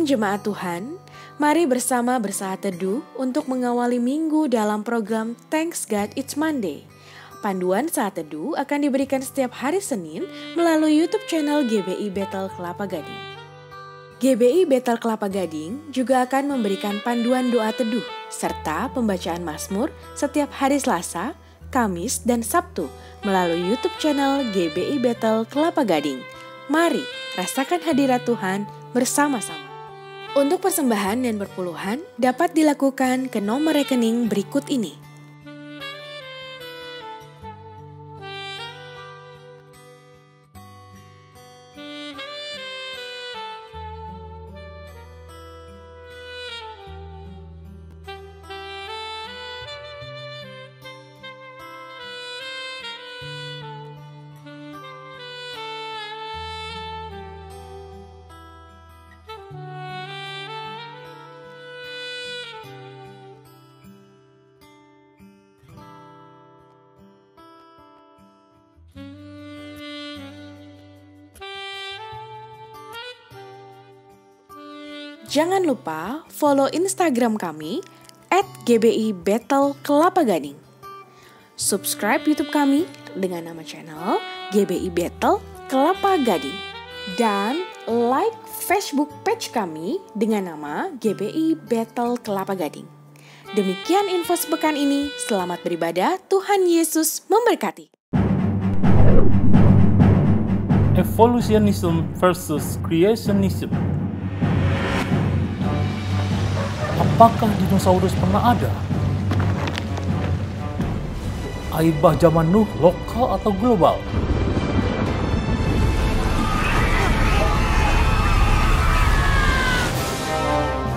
Shalom Jemaat Tuhan, mari bersama bersaat teduh untuk mengawali minggu dalam program Thanks God It's Monday. Panduan saat teduh akan diberikan setiap hari Senin melalui YouTube channel GBI Bethel Kelapa Gading. GBI Bethel Kelapa Gading juga akan memberikan panduan doa teduh serta pembacaan Mazmur setiap hari Selasa, Kamis, dan Sabtu melalui YouTube channel GBI Bethel Kelapa Gading. Mari rasakan hadirat Tuhan bersama-sama. Untuk persembahan dan perpuluhan dapat dilakukan ke nomor rekening berikut ini. Jangan lupa follow Instagram kami @GBI Bethel Kelapa Gading. Subscribe YouTube kami dengan nama channel GBI Bethel Kelapa Gading. Dan like Facebook page kami dengan nama GBI Bethel Kelapa Gading. Demikian info sepekan ini, selamat beribadah, Tuhan Yesus memberkati. Evolutionism versus creationism. Apakah dinosaurus pernah ada? Air bah zaman Nuh lokal atau global?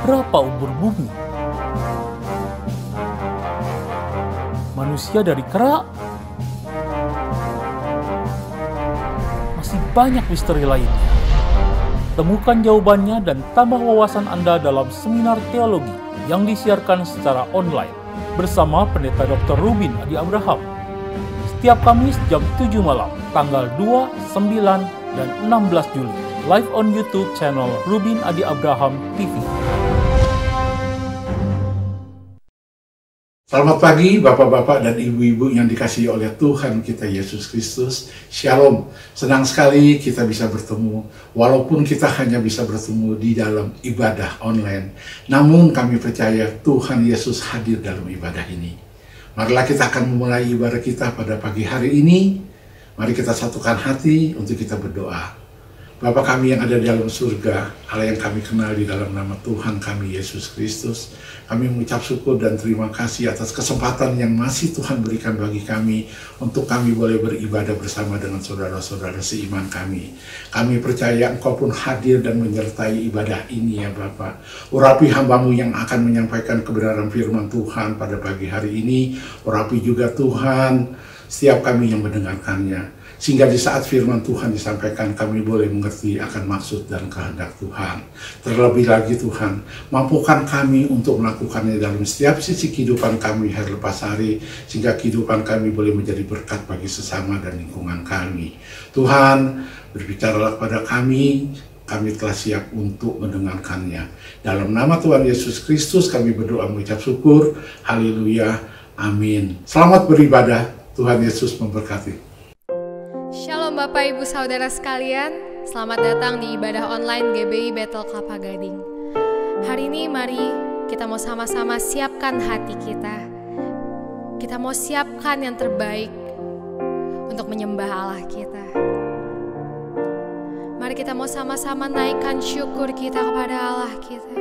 Berapa umur bumi? Manusia dari kera? Masih banyak misteri lainnya. Temukan jawabannya dan tambah wawasan Anda dalam seminar teologi yang disiarkan secara online bersama Pendeta Dr. Rubin Adi Abraham. Setiap Kamis jam 7 malam, tanggal 2, 9, dan 16 Juli. Live on YouTube channel Rubin Adi Abraham TV. Selamat pagi Bapak-Bapak dan Ibu-Ibu yang dikasihi oleh Tuhan kita Yesus Kristus. Shalom, senang sekali kita bisa bertemu. Walaupun kita hanya bisa bertemu di dalam ibadah online, namun kami percaya Tuhan Yesus hadir dalam ibadah ini. Marilah kita akan memulai ibadah kita pada pagi hari ini. Mari kita satukan hati untuk kita berdoa. Bapa kami yang ada di dalam surga, Allah yang kami kenal di dalam nama Tuhan kami Yesus Kristus, kami mengucap syukur dan terima kasih atas kesempatan yang masih Tuhan berikan bagi kami untuk kami boleh beribadah bersama dengan saudara-saudara seiman kami. Kami percaya Engkau pun hadir dan menyertai ibadah ini ya Bapa. Urapi hamba-Mu yang akan menyampaikan kebenaran firman Tuhan pada pagi hari ini. Urapi juga Tuhan setiap kami yang mendengarkannya. Sehingga di saat firman Tuhan disampaikan kami boleh mengerti akan maksud dan kehendak Tuhan. Terlebih lagi Tuhan, mampukan kami untuk melakukannya dalam setiap sisi kehidupan kami hari lepas hari, sehingga kehidupan kami boleh menjadi berkat bagi sesama dan lingkungan kami. Tuhan, berbicaralah kepada kami telah siap untuk mendengarkannya. Dalam nama Tuhan Yesus Kristus kami berdoa mengucap syukur. Haleluya. Amin. Selamat beribadah. Tuhan Yesus memberkati. Shalom Bapak Ibu Saudara sekalian, selamat datang di ibadah online GBI Bethel Kelapa Gading. Hari ini mari kita mau sama-sama siapkan hati kita. Kita mau siapkan yang terbaik untuk menyembah Allah kita. Mari kita mau sama-sama naikkan syukur kita kepada Allah kita.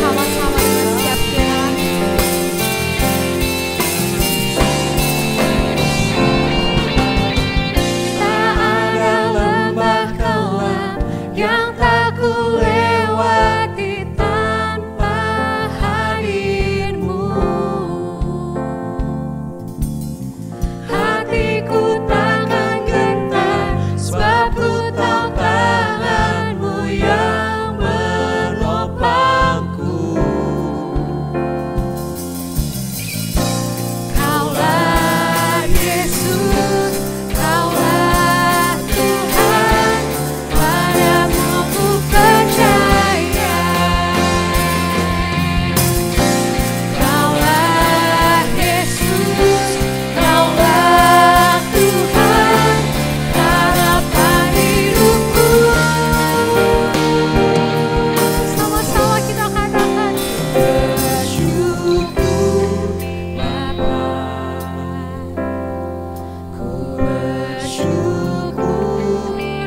bersama-sama dengan setiap kita. Tak ada lembah kelam yang tak kulewati tanpa hadir-Mu. Hatiku takkan gentar sebab ku tahu tangan-Mu yang menopangku. Kaulah Yesus, Kaulah Tuhan, padamu ku percaya. Kaulah Yesus, Kaulah Tuhan, harapan hidupku. Sama-sama kita katakan bersyukur Bapa, ku bersyukur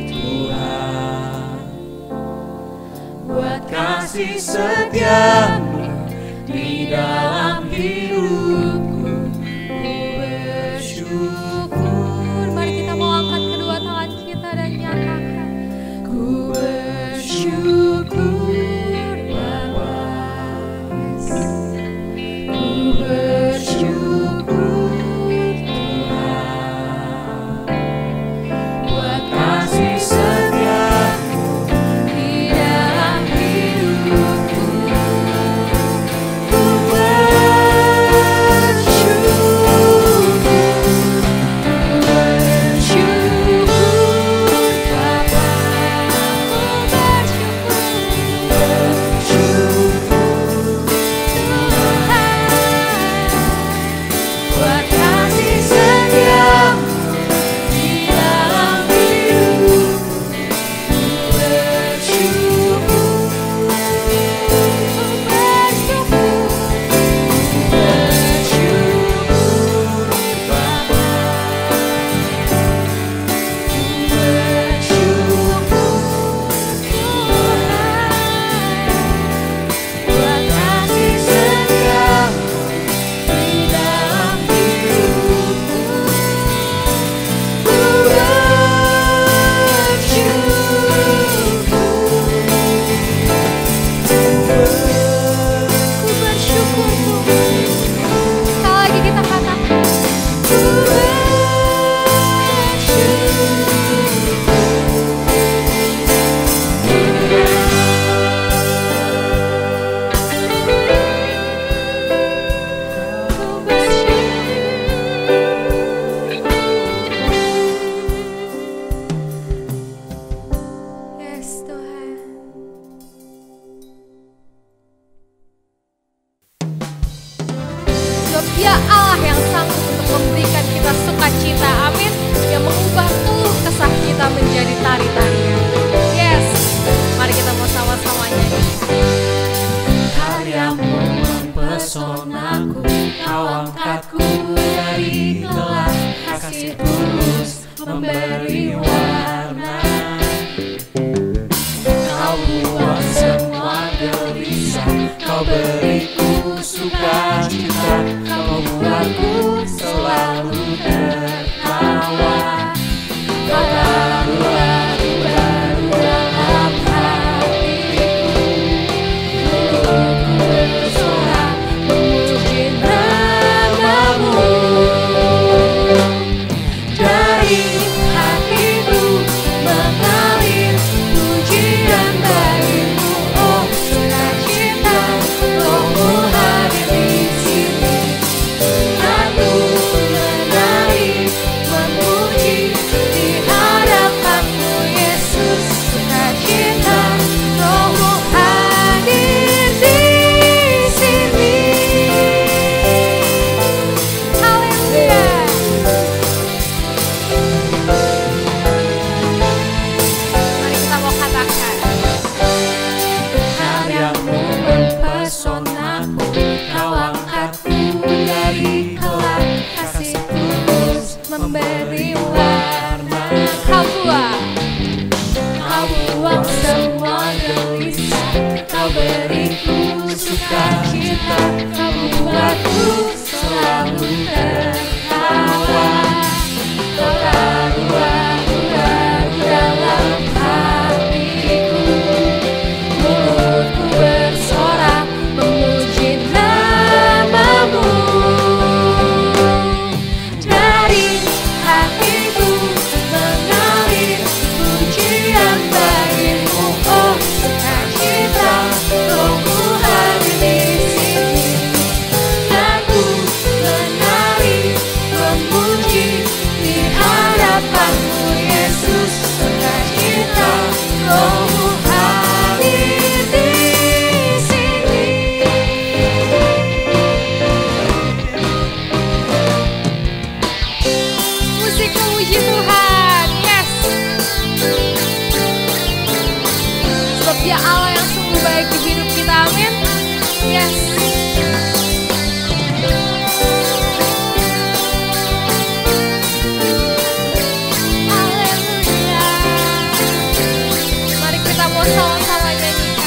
Tuhan, buat kasih setia-Mu di dalam hidupku. Ku bersyukur. Mari kita mau angkat kedua tangan kita dan nyatakan, ku bersyukur Bapa, ku bersyukur Tuhan, buat kasih setia-Mu di dalam hidupku. Ku bersyukur, ku bersyukur Bapa, ku bersyukur Tuhan, buat kasih setia-Mu di dalam hidupku. Ku bersyukur, Bapa, ku bersyukur Tuhan, buat kasih setia-Mu di dalam hidupku. Ku bersyukur Tuhan. Sekali lagi kita katakan, ku Yes Tuhan. Sebab Dia Allah yang sanggup untuk memberikan kita sukacita, amin, yang mengubah keluh kesah kita menjadi tari-tarian. Yes, mari kita mau sama-sama nyanyikan. Karya-Mu mempesonaku, Kau angkatku dari gelap, kasih tulus memberi warna. Kau buat semua gelisah, Kau beriku sukacita, Kau buatku selalu tertawa. Kau baru dalam hatiku, ku bersorak memuji nama-Mu. Dari hatiku mengalir pujian bagimu, oh sukacita, Roh-Mu hadir di sini. Aku sukacita, Kau membuatku selalu tertawa. Kau taruh aku baru dalam hatiku, mulutku bersorak memuji nama-Mu. Dari hatiku mengalir pujian bagimu, oh sukacita, Rohmu hadir di sini. Aku menari memuji di hadapan-Mu, Yesus, sukacita, Rohmu hadir di sini. Musik memuji Tuhan, yes. Sebab Dia Allah yang sungguh baik di hidup kita, amin. Yes. Haleluya. Mari kita mau sama-sama nyanyikan.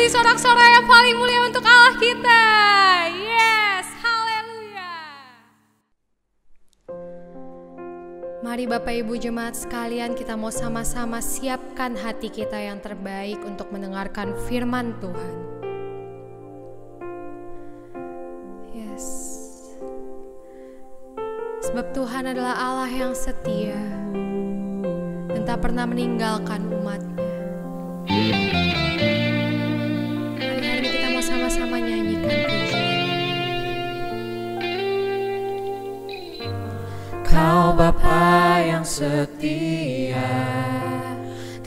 Sorak-sorai yang paling mulia untuk Allah kita. Yes, haleluya. Mari Bapak Ibu jemaat sekalian, kita mau sama-sama siapkan hati kita yang terbaik untuk mendengarkan firman Tuhan. Yes. Sebab Tuhan adalah Allah yang setia dan tak pernah meninggalkan umat-Nya. Sama-sama nyanyikan pujian. Kau Bapa yang setia,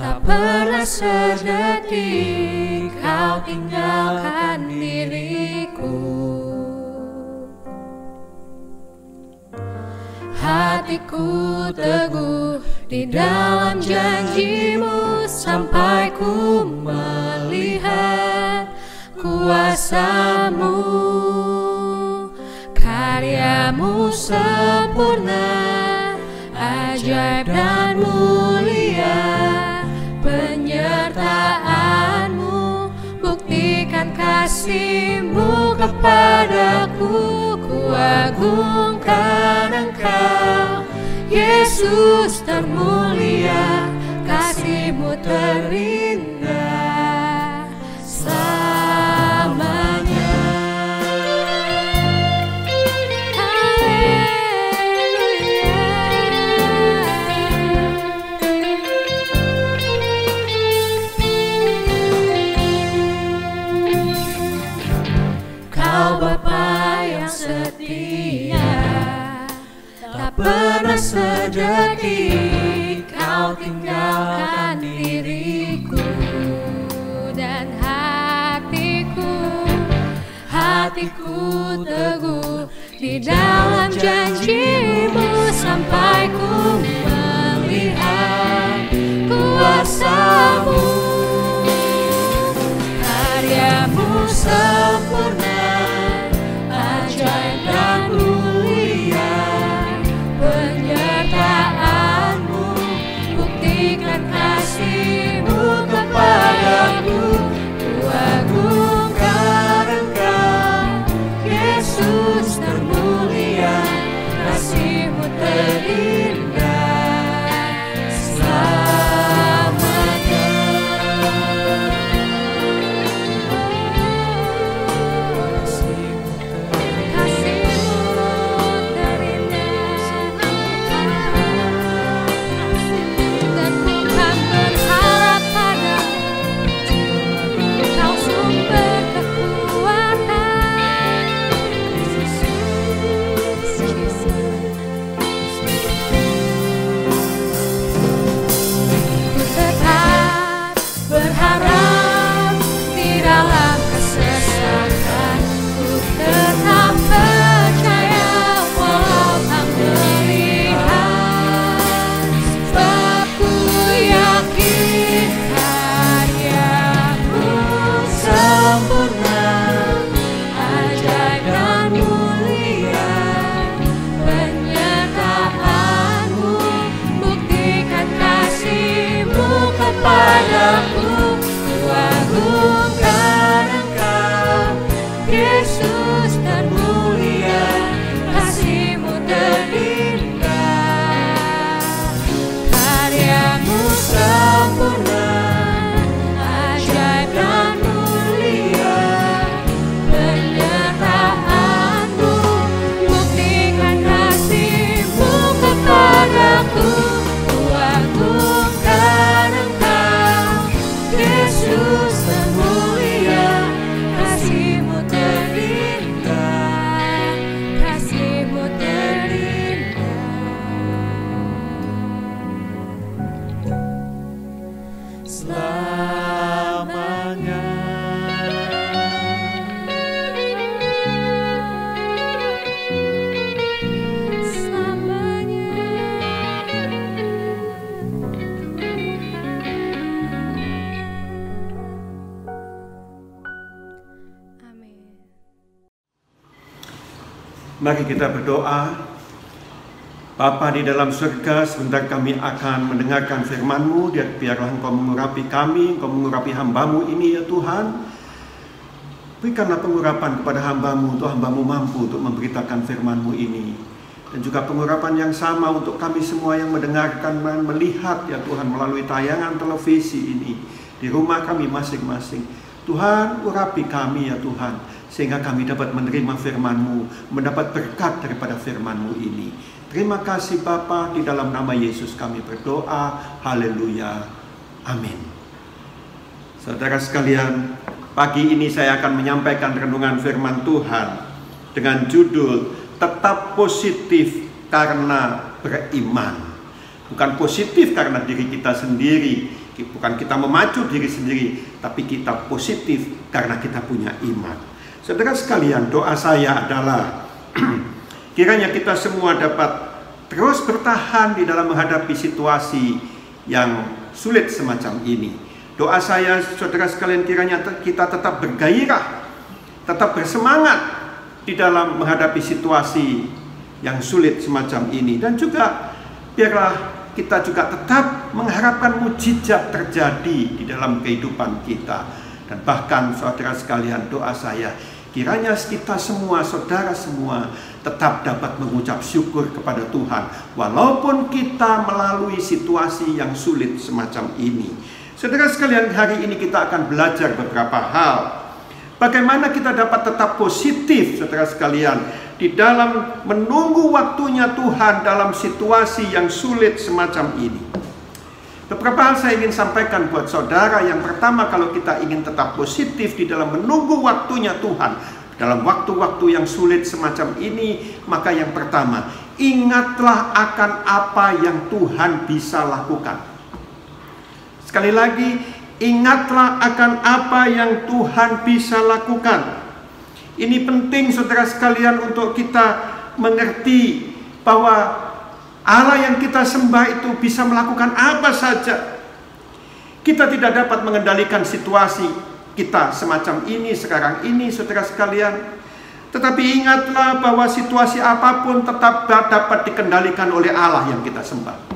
tak pernah sedetik Kau tinggalkan diriku. Hatiku teguh di dalam janji-Mu sampai ku melihat kuasa-Mu, karya-Mu sempurna, ajaib dan mulia, penyertaan-Mu, buktikan kasih-Mu kepadaku, ku agungkan Engkau, Yesus termulia, kasih-Mu terindah. Pernah sedetik Kau tinggalkan diriku, dan hatiku teguh di dalam janji-Mu sampai ku melihat kuasa-Mu, karya-Mu sempurna, ajaib dan mulia, penyertaan-Mu, Mari kita berdoa. Bapa di dalam surga, sebentar kami akan mendengarkan firman-Mu. Biarlah Engkau mengurapi kami, Engkau mengurapi hamba-Mu ini ya Tuhan. Berikanlah pengurapan kepada hamba-Mu, untuk hamba-Mu mampu untuk memberitakan firman-Mu ini. Dan juga pengurapan yang sama untuk kami semua yang mendengarkan dan melihat ya Tuhan melalui tayangan televisi ini di rumah kami masing-masing. Tuhan, urapi kami ya Tuhan, sehingga kami dapat menerima firman-Mu, mendapat berkat daripada firman-Mu ini. Terima kasih Bapa, di dalam nama Yesus kami berdoa. Haleluya. Amin. Saudara sekalian, pagi ini saya akan menyampaikan renungan firman Tuhan dengan judul Tetap Positif Karena Beriman. Bukan positif karena diri kita sendiri, bukan kita memacu diri sendiri, tapi kita positif karena kita punya iman. Saudara sekalian, doa saya adalah kiranya kita semua dapat terus bertahan di dalam menghadapi situasi yang sulit semacam ini. Doa saya, saudara sekalian, kiranya kita tetap bergairah, tetap bersemangat di dalam menghadapi situasi yang sulit semacam ini. Dan juga biarlah kita juga tetap mengharapkan mukjizat terjadi di dalam kehidupan kita. Dan bahkan saudara sekalian, doa saya, kiranya kita semua, saudara semua, tetap dapat mengucap syukur kepada Tuhan walaupun kita melalui situasi yang sulit semacam ini. Saudara sekalian, hari ini kita akan belajar beberapa hal. Bagaimana kita dapat tetap positif, saudara sekalian, di dalam menunggu waktunya Tuhan dalam situasi yang sulit semacam ini. Beberapa hal saya ingin sampaikan buat saudara. Yang pertama, kalau kita ingin tetap positif di dalam menunggu waktunya Tuhan dalam waktu-waktu yang sulit semacam ini, maka yang pertama, ingatlah akan apa yang Tuhan bisa lakukan. Sekali lagi, ingatlah akan apa yang Tuhan bisa lakukan. Ini penting saudara sekalian untuk kita mengerti bahwa Allah yang kita sembah itu bisa melakukan apa saja. Kita tidak dapat mengendalikan situasi kita semacam ini sekarang ini, saudara sekalian. Tetapi ingatlah bahwa situasi apapun tetap dapat dikendalikan oleh Allah yang kita sembah.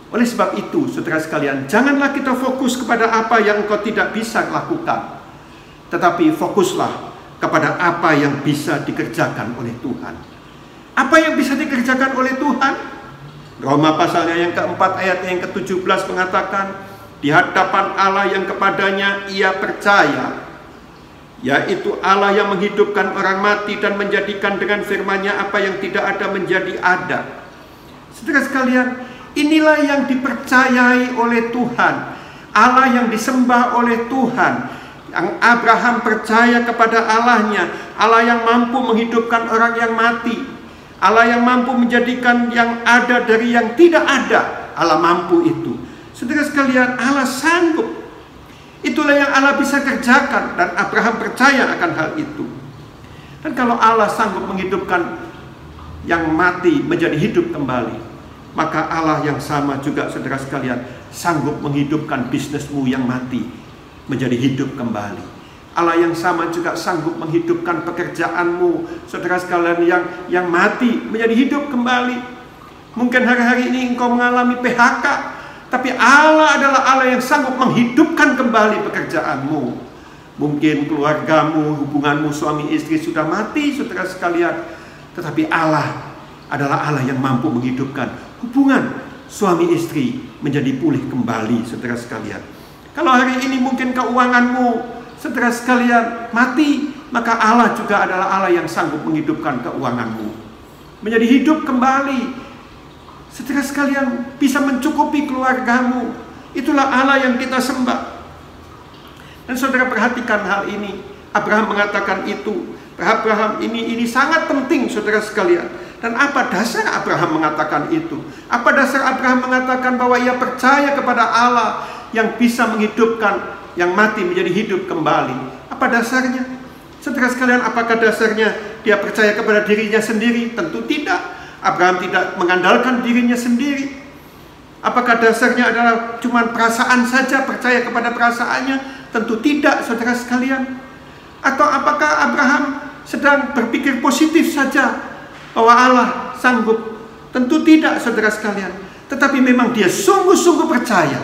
Oleh sebab itu, saudara sekalian, janganlah kita fokus kepada apa yang engkau tidak bisa lakukan, tetapi fokuslah kepada apa yang bisa dikerjakan oleh Tuhan. Apa yang bisa dikerjakan oleh Tuhan? Roma pasalnya yang keempat ayat yang ke-17 mengatakan, di hadapan Allah yang kepadanya ia percaya, yaitu Allah yang menghidupkan orang mati dan menjadikan dengan firman-Nya apa yang tidak ada menjadi ada. Saudara sekalian, inilah yang dipercayai oleh Tuhan, Allah yang disembah oleh Tuhan, yang Abraham percaya kepada Allahnya, Allah yang mampu menghidupkan orang yang mati, Allah yang mampu menjadikan yang ada dari yang tidak ada. Allah mampu itu. Saudara sekalian, Allah sanggup. Itulah yang Allah bisa kerjakan, dan Abraham percaya akan hal itu. Dan kalau Allah sanggup menghidupkan yang mati menjadi hidup kembali, maka Allah yang sama juga, saudara sekalian, sanggup menghidupkan bisnismu yang mati menjadi hidup kembali. Allah yang sama juga sanggup menghidupkan pekerjaanmu, saudara sekalian, yang mati menjadi hidup kembali. Mungkin hari-hari ini engkau mengalami PHK, tapi Allah adalah Allah yang sanggup menghidupkan kembali pekerjaanmu. Mungkin keluargamu, hubunganmu suami istri sudah mati, saudara sekalian, tetapi Allah adalah Allah yang mampu menghidupkan hubungan suami istri menjadi pulih kembali, saudara sekalian. Kalau hari ini mungkin keuanganmu, saudara sekalian, mati, maka Allah juga adalah Allah yang sanggup menghidupkan keuanganmu menjadi hidup kembali. Saudara sekalian, bisa mencukupi keluargamu. Itulah Allah yang kita sembah. Dan saudara perhatikan hal ini. Abraham mengatakan itu. Abraham ini sangat penting, saudara sekalian. Dan apa dasar Abraham mengatakan itu? Apa dasar Abraham mengatakan bahwa ia percaya kepada Allah yang bisa menghidupkan yang mati menjadi hidup kembali? Apa dasarnya? Saudara sekalian, apakah dasarnya dia percaya kepada dirinya sendiri? Tentu tidak. Abraham tidak mengandalkan dirinya sendiri. Apakah dasarnya adalah cuma perasaan saja, percaya kepada perasaannya? Tentu tidak, saudara sekalian. Atau apakah Abraham sedang berpikir positif saja bahwa Allah sanggup. Tentu tidak, saudara sekalian. Tetapi memang dia sungguh-sungguh percaya,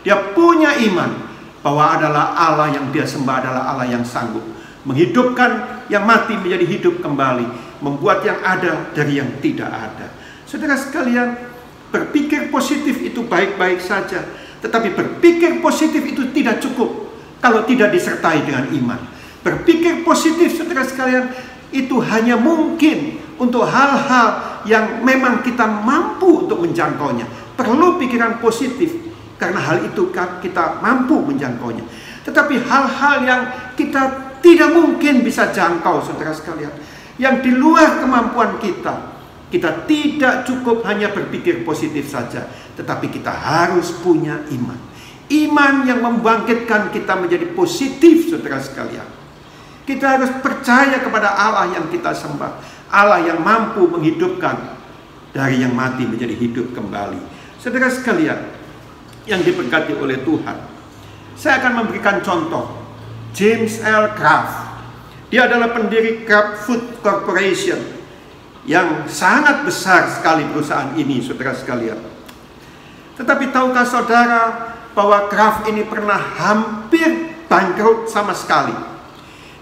dia punya iman bahwa adalah Allah yang dia sembah adalah Allah yang sanggup menghidupkan yang mati menjadi hidup kembali, membuat yang ada dari yang tidak ada. Saudara sekalian, berpikir positif itu baik-baik saja, tetapi berpikir positif itu tidak cukup kalau tidak disertai dengan iman. Berpikir positif, saudara sekalian, itu hanya mungkin untuk hal-hal yang memang kita mampu untuk menjangkaunya. Perlu pikiran positif, karena hal itu kita mampu menjangkaunya. Tetapi hal-hal yang kita tidak mungkin bisa jangkau, saudara sekalian, yang di luar kemampuan kita tidak cukup hanya berpikir positif saja, tetapi kita harus punya iman. Iman yang membangkitkan kita menjadi positif, saudara sekalian. Kita harus percaya kepada Allah yang kita sembah, Allah yang mampu menghidupkan dari yang mati menjadi hidup kembali. Saudara sekalian yang diberkati oleh Tuhan, saya akan memberikan contoh. James L. Kraft, dia adalah pendiri Kraft Food Corporation yang sangat besar sekali perusahaan ini, saudara sekalian. Tetapi tahukah saudara bahwa Kraft ini pernah hampir bangkrut sama sekali?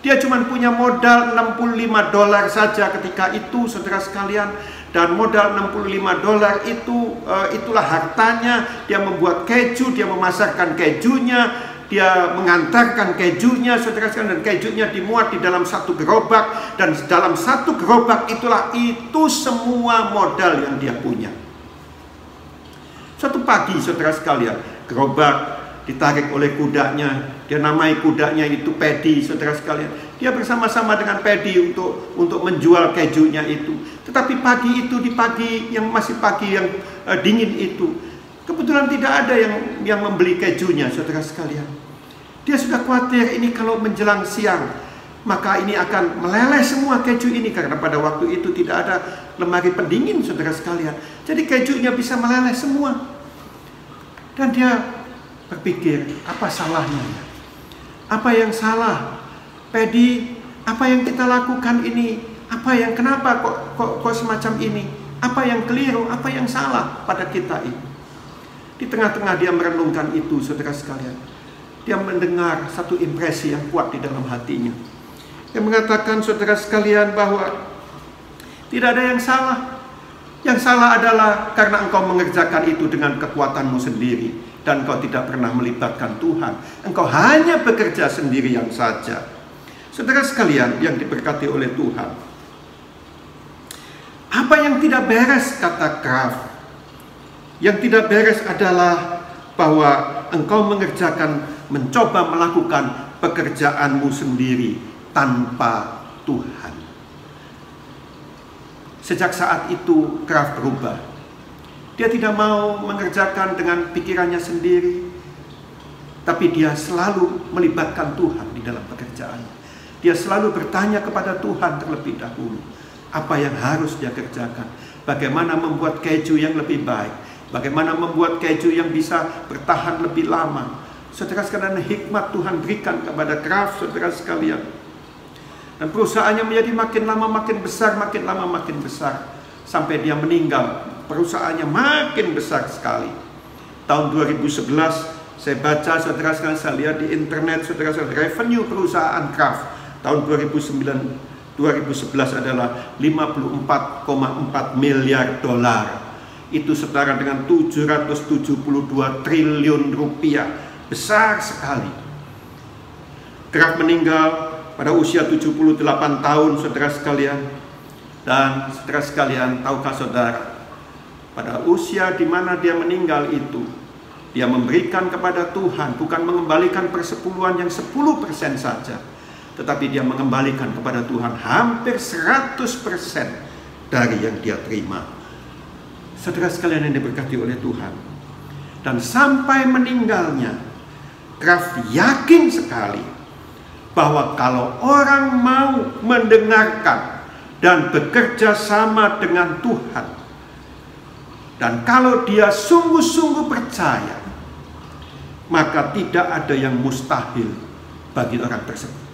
Dia cuma punya modal $65 saja ketika itu, saudara sekalian. Dan modal $65 itu itulah hartanya. Dia membuat keju, dia memasarkan kejunya, dia mengantarkan kejunya, saudara sekalian, dan kejunya dimuat di dalam satu gerobak, dan dalam satu gerobak itu semua modal yang dia punya. Suatu pagi, saudara sekalian, gerobak ditarik oleh kudanya. Dia namai kudanya itu Paddy, saudara sekalian. Dia bersama-sama dengan Paddy untuk menjual kejunya itu. Tetapi pagi itu, di pagi yang masih pagi yang dingin itu, kebetulan tidak ada yang membeli kejunya, saudara sekalian. Dia sudah khawatir ini kalau menjelang siang, maka ini akan meleleh semua keju ini, karena pada waktu itu tidak ada lemari pendingin, saudara sekalian. Jadi kejunya bisa meleleh semua. Dan dia berpikir, apa salahnya ya? Apa yang salah? Paddy, apa yang kita lakukan ini? Kenapa kok semacam ini? Apa yang keliru? Apa yang salah pada kita ini? Di tengah-tengah dia merenungkan itu, saudara sekalian, dia mendengar satu impresi yang kuat di dalam hatinya. Dia mengatakan, saudara sekalian, bahwa tidak ada yang salah. Yang salah adalah karena engkau mengerjakan itu dengan kekuatanmu sendiri, dan engkau tidak pernah melibatkan Tuhan. Engkau hanya bekerja sendirian saja. Saudara sekalian yang diberkati oleh Tuhan, apa yang tidak beres, kata Kraft? Yang tidak beres adalah bahwa engkau mencoba melakukan pekerjaanmu sendiri tanpa Tuhan. Sejak saat itu Kraft berubah. Dia tidak mau mengerjakan dengan pikirannya sendiri, tapi dia selalu melibatkan Tuhan di dalam pekerjaannya. Dia selalu bertanya kepada Tuhan terlebih dahulu, apa yang harus dia kerjakan, bagaimana membuat keju yang lebih baik, bagaimana membuat keju yang bisa bertahan lebih lama. Saudara sekalian, hikmat Tuhan berikan kepada Kraft, saudara sekalian. Dan perusahaannya menjadi makin lama makin besar, makin lama makin besar, sampai dia meninggal. Perusahaannya makin besar sekali. Tahun 2011 saya baca, saudara sekalian, saya lihat di internet, saudara sekalian, revenue perusahaan Kraft tahun 2011 adalah $54,4 miliar. Itu setara dengan 772 triliun rupiah. Besar sekali. Kraft meninggal pada usia 78 tahun, saudara sekalian. Dan saudara sekalian, tahukah saudara, pada usia di mana dia meninggal itu, dia memberikan kepada Tuhan, bukan mengembalikan persepuluhan yang 10% saja, tetapi dia mengembalikan kepada Tuhan hampir 100% dari yang dia terima. Saudara sekalian yang diberkati oleh Tuhan. Dan sampai meninggalnya, Kraft yakin sekali bahwa kalau orang mau mendengarkan dan bekerja sama dengan Tuhan, dan kalau dia sungguh-sungguh percaya, maka tidak ada yang mustahil bagi orang tersebut.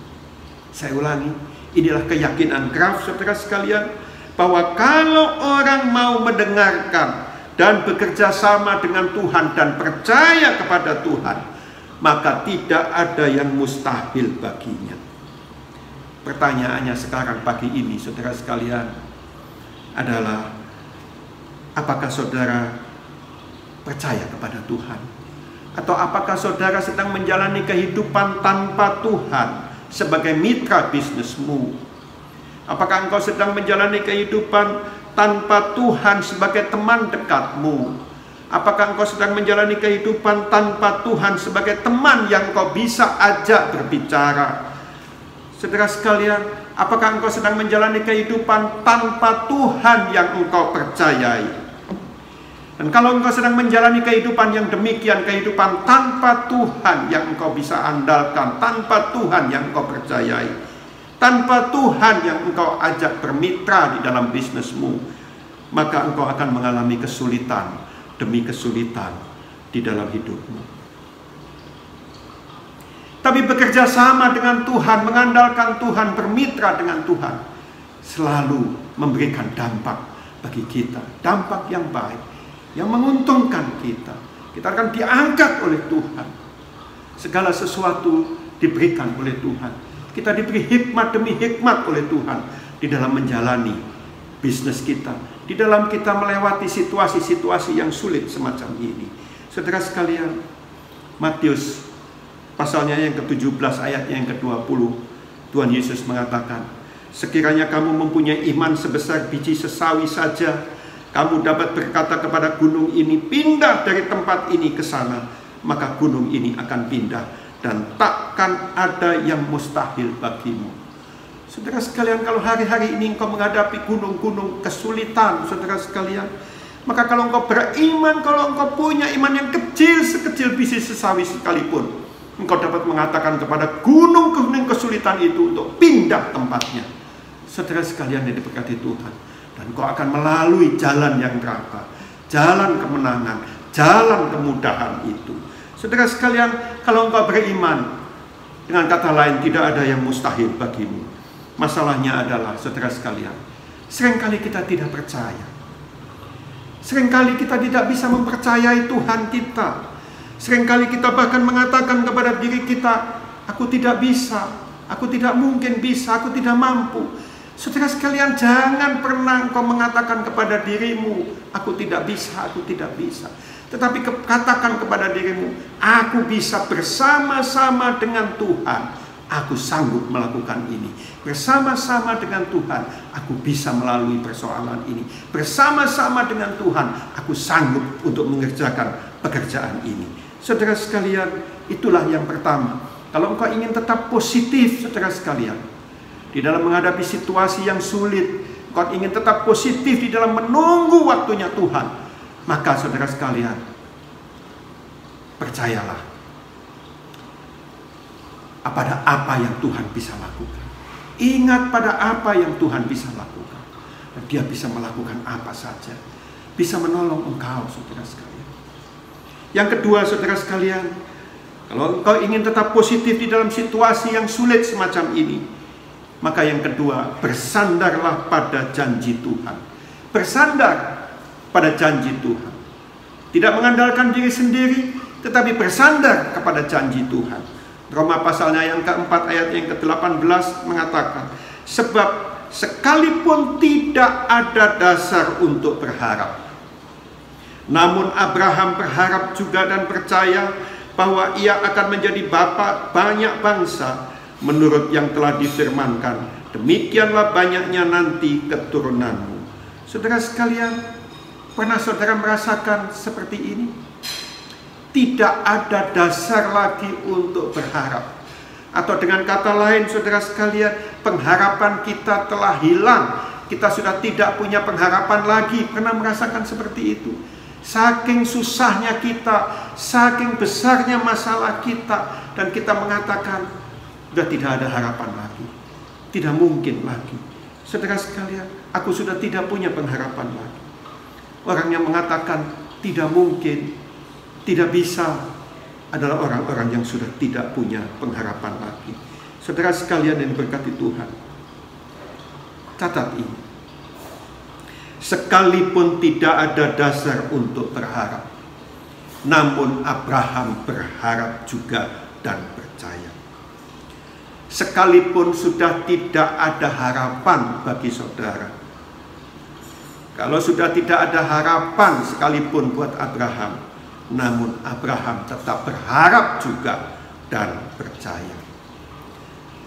Saya ulangi, Inilah keyakinan Graf, saudara sekalian, bahwa kalau orang mau mendengarkan dan bekerja sama dengan Tuhan dan percaya kepada Tuhan, maka tidak ada yang mustahil baginya. Pertanyaannya sekarang pagi ini, saudara sekalian, adalah apakah saudara percaya kepada Tuhan? Atau apakah saudara sedang menjalani kehidupan tanpa Tuhan sebagai mitra bisnismu? Apakah engkau sedang menjalani kehidupan tanpa Tuhan sebagai teman dekatmu? Apakah engkau sedang menjalani kehidupan tanpa Tuhan sebagai teman yang engkau bisa ajak berbicara? Saudara sekalian, apakah engkau sedang menjalani kehidupan tanpa Tuhan yang engkau percayai? Dan kalau engkau sedang menjalani kehidupan yang demikian, kehidupan tanpa Tuhan yang engkau bisa andalkan, tanpa Tuhan yang engkau percayai, tanpa Tuhan yang engkau ajak bermitra di dalam bisnismu, maka engkau akan mengalami kesulitan demi kesulitan di dalam hidupmu. Tapi bekerja sama dengan Tuhan, mengandalkan Tuhan, bermitra dengan Tuhan, selalu memberikan dampak bagi kita, dampak yang baik, yang menguntungkan kita. Kita akan diangkat oleh Tuhan. Segala sesuatu diberikan oleh Tuhan. Kita diberi hikmat demi hikmat oleh Tuhan di dalam menjalani bisnis kita, di dalam kita melewati situasi-situasi yang sulit semacam ini. Saudara sekalian, Matius pasalnya yang ke-17 ayatnya yang ke-20, Tuhan Yesus mengatakan, sekiranya kamu mempunyai iman sebesar biji sesawi saja, kamu dapat berkata kepada gunung ini, pindah dari tempat ini ke sana, maka gunung ini akan pindah, dan takkan ada yang mustahil bagimu. Saudara sekalian, kalau hari-hari ini engkau menghadapi gunung-gunung kesulitan, saudara sekalian, maka kalau engkau beriman, kalau engkau punya iman yang kecil, sekecil biji sesawi sekalipun, engkau dapat mengatakan kepada gunung-gunung kesulitan itu untuk pindah tempatnya. Saudara sekalian yang diberkati Tuhan, dan engkau akan melalui jalan yang terang, jalan kemenangan, jalan kemudahan itu. Saudara sekalian, kalau engkau beriman, dengan kata lain, tidak ada yang mustahil bagimu. Masalahnya adalah, saudara sekalian, seringkali kita tidak percaya. Seringkali kita tidak bisa mempercayai Tuhan kita. Seringkali kita bahkan mengatakan kepada diri kita, aku tidak bisa, aku tidak mungkin bisa, aku tidak mampu. Saudara sekalian, jangan pernah engkau mengatakan kepada dirimu, aku tidak bisa, aku tidak bisa. Tetapi katakan kepada dirimu, aku bisa bersama-sama dengan Tuhan, aku sanggup melakukan ini. Bersama-sama dengan Tuhan, aku bisa melalui persoalan ini. Bersama-sama dengan Tuhan, aku sanggup untuk mengerjakan pekerjaan ini. Saudara sekalian, itulah yang pertama. Kalau engkau ingin tetap positif, saudara sekalian, di dalam menghadapi situasi yang sulit, engkau ingin tetap positif di dalam menunggu waktunya Tuhan, maka saudara sekalian, percayalah pada apa yang Tuhan bisa lakukan. Ingat pada apa yang Tuhan bisa lakukan. Dan Dia bisa melakukan apa saja. Bisa menolong engkau, saudara sekalian. Yang kedua, saudara sekalian, kalau engkau ingin tetap positif di dalam situasi yang sulit semacam ini, maka yang kedua, bersandarlah pada janji Tuhan. Bersandar pada janji Tuhan. Tidak mengandalkan diri sendiri, tetapi bersandar kepada janji Tuhan. Roma pasalnya yang keempat ayat yang ke-18 mengatakan, sebab sekalipun tidak ada dasar untuk berharap, namun Abraham berharap juga dan percaya bahwa ia akan menjadi bapa banyak bangsa menurut yang telah difirmankan, demikianlah banyaknya nanti keturunanmu. Saudara sekalian, pernah saudara merasakan seperti ini? Tidak ada dasar lagi untuk berharap. Atau dengan kata lain, saudara sekalian, pengharapan kita telah hilang. Kita sudah tidak punya pengharapan lagi. Pernah merasakan seperti itu? Saking susahnya kita, saking besarnya masalah kita, dan kita mengatakan, sudah tidak ada harapan lagi, tidak mungkin lagi. Saudara sekalian, aku sudah tidak punya pengharapan lagi. Orang yang mengatakan tidak mungkin, tidak bisa, adalah orang-orang yang sudah tidak punya pengharapan lagi. Saudara sekalian yang diberkati Tuhan, Catat ini. Sekalipun tidak ada dasar untuk berharap, namun Abraham berharap juga dan percaya. Sekalipun sudah tidak ada harapan bagi saudara, kalau sudah tidak ada harapan sekalipun buat Abraham, namun Abraham tetap berharap juga dan percaya.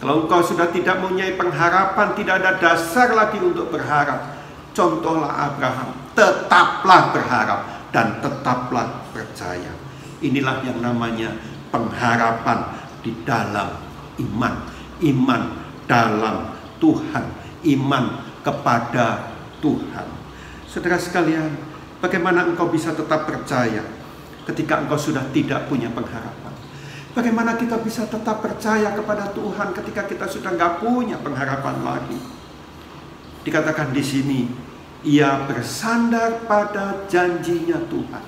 Kalau engkau sudah tidak mempunyai pengharapan, tidak ada dasar lagi untuk berharap, contohlah Abraham, tetaplah berharap dan tetaplah percaya. Inilah yang namanya pengharapan di dalam iman. Iman dalam Tuhan, iman kepada Tuhan. Saudara sekalian, bagaimana engkau bisa tetap percaya ketika engkau sudah tidak punya pengharapan? Bagaimana kita bisa tetap percaya kepada Tuhan ketika kita sudah nggak punya pengharapan lagi? Dikatakan di sini, ia bersandar pada janjinya Tuhan.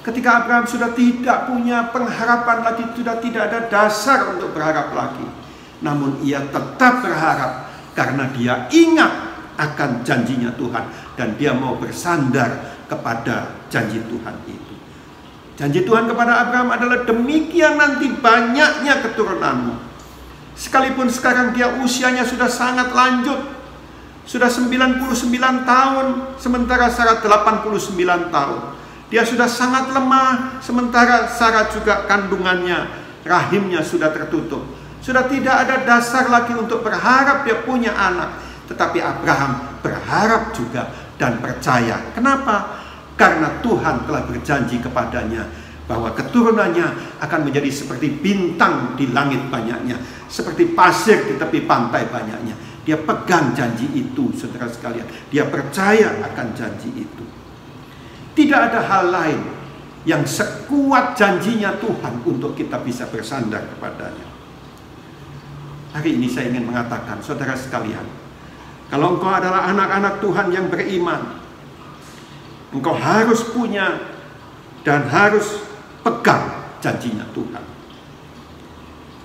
Ketika Abraham sudah tidak punya pengharapan lagi, sudah tidak ada dasar untuk berharap lagi, namun ia tetap berharap karena dia ingat akan janjinya Tuhan dan dia mau bersandar kepada janji Tuhan itu. Janji Tuhan kepada Abraham adalah demikian nanti banyaknya keturunanmu. Sekalipun sekarang dia usianya sudah sangat lanjut, sudah 99 tahun, sementara Sarah 89 tahun. Dia sudah sangat lemah, sementara Sarah juga kandungannya, rahimnya sudah tertutup. Sudah tidak ada dasar lagi untuk berharap dia punya anak. Tetapi Abraham berharap juga dan percaya. Kenapa? Karena Tuhan telah berjanji kepadanya bahwa keturunannya akan menjadi seperti bintang di langit banyaknya, seperti pasir di tepi pantai banyaknya. Dia pegang janji itu, saudara sekalian. Dia percaya akan janji itu. Tidak ada hal lain yang sekuat janjinya Tuhan untuk kita bisa bersandar kepadanya. Hari ini saya ingin mengatakan, saudara sekalian, kalau engkau adalah anak-anak Tuhan yang beriman, engkau harus punya dan harus pegang janjinya Tuhan.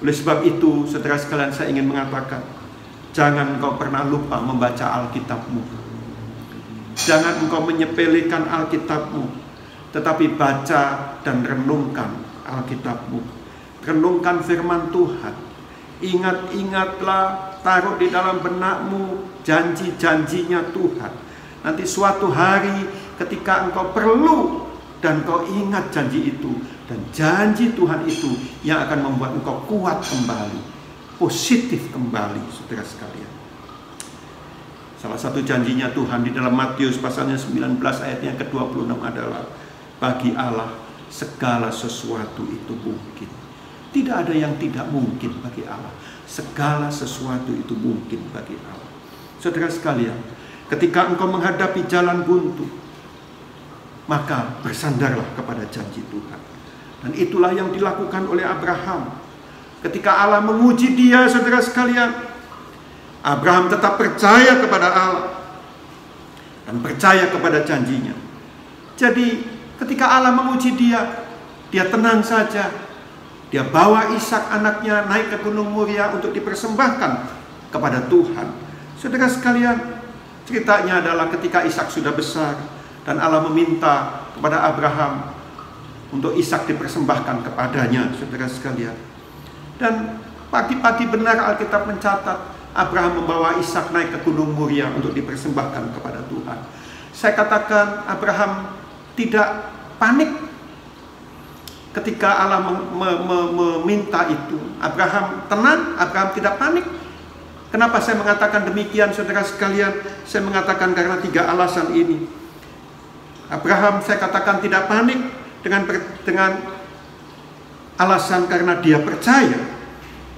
Oleh sebab itu, saudara sekalian, saya ingin mengatakan, jangan engkau pernah lupa membaca Alkitabmu. Jangan engkau menyepelekan Alkitabmu, tetapi baca dan renungkan Alkitabmu. Renungkan firman Tuhan. Ingat-ingatlah, taruh di dalam benakmu janji-janjinya Tuhan. Nanti suatu hari ketika engkau perlu dan engkau ingat janji itu, dan janji Tuhan itu yang akan membuat engkau kuat kembali, positif kembali, saudara sekalian. Salah satu janjinya Tuhan di dalam Matius pasalnya 19 ayatnya ke-26 adalah, bagi Allah segala sesuatu itu mungkin. Tidak ada yang tidak mungkin bagi Allah. Segala sesuatu itu mungkin bagi Allah. Saudara sekalian, ketika engkau menghadapi jalan buntu, maka bersandarlah kepada janji Tuhan. Dan itulah yang dilakukan oleh Abraham. Ketika Allah menguji dia, saudara sekalian, Abraham tetap percaya kepada Allah dan percaya kepada janjinya. Jadi ketika Allah menguji dia, dia tenang saja. Dia bawa Ishak anaknya naik ke Gunung Moria untuk dipersembahkan kepada Tuhan. Saudara sekalian, ceritanya adalah ketika Ishak sudah besar dan Allah meminta kepada Abraham untuk Ishak dipersembahkan kepadanya, saudara sekalian. Dan pagi-pagi benar Alkitab mencatat Abraham membawa Ishak naik ke Gunung Moria untuk dipersembahkan kepada Tuhan. Saya katakan Abraham tidak panik ketika Allah meminta itu. Abraham tenang, Abraham tidak panik. Kenapa saya mengatakan demikian, saudara sekalian? Saya mengatakan karena 3 alasan ini. Abraham saya katakan tidak panik dengan alasan karena dia percaya.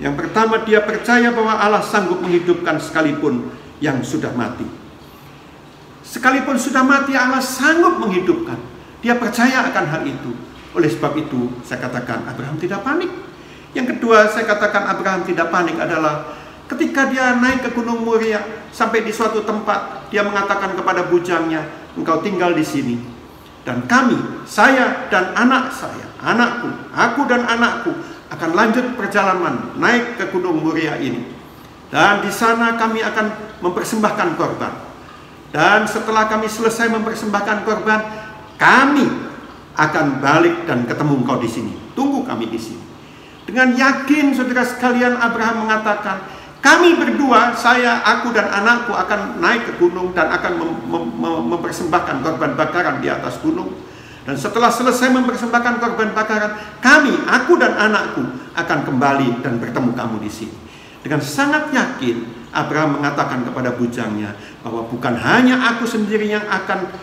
Yang pertama, dia percaya bahwa Allah sanggup menghidupkan sekalipun yang sudah mati. Sekalipun sudah mati, Allah sanggup menghidupkan. Dia percaya akan hal itu. Oleh sebab itu, saya katakan Abraham tidak panik. Yang kedua, saya katakan Abraham tidak panik adalah ketika dia naik ke Gunung Moria, sampai di suatu tempat, dia mengatakan kepada bujangnya, engkau tinggal di sini. Dan kami, saya dan anak saya, anakku, aku dan anakku, akan lanjut perjalanan naik ke Gunung Moria ini. Dan di sana kami akan mempersembahkan korban. Dan setelah kami selesai mempersembahkan korban, kami akan balik dan ketemu engkau di sini. Tunggu kami di sini. Dengan yakin saudara sekalian, Abraham mengatakan, kami berdua, saya, aku dan anakku akan naik ke gunung dan akan mempersembahkan korban bakaran di atas gunung. Dan setelah selesai mempersembahkan korban bakaran, kami, aku dan anakku akan kembali dan bertemu kamu di sini. Dengan sangat yakin, Abraham mengatakan kepada bujangnya bahwa bukan hanya aku sendiri yang akan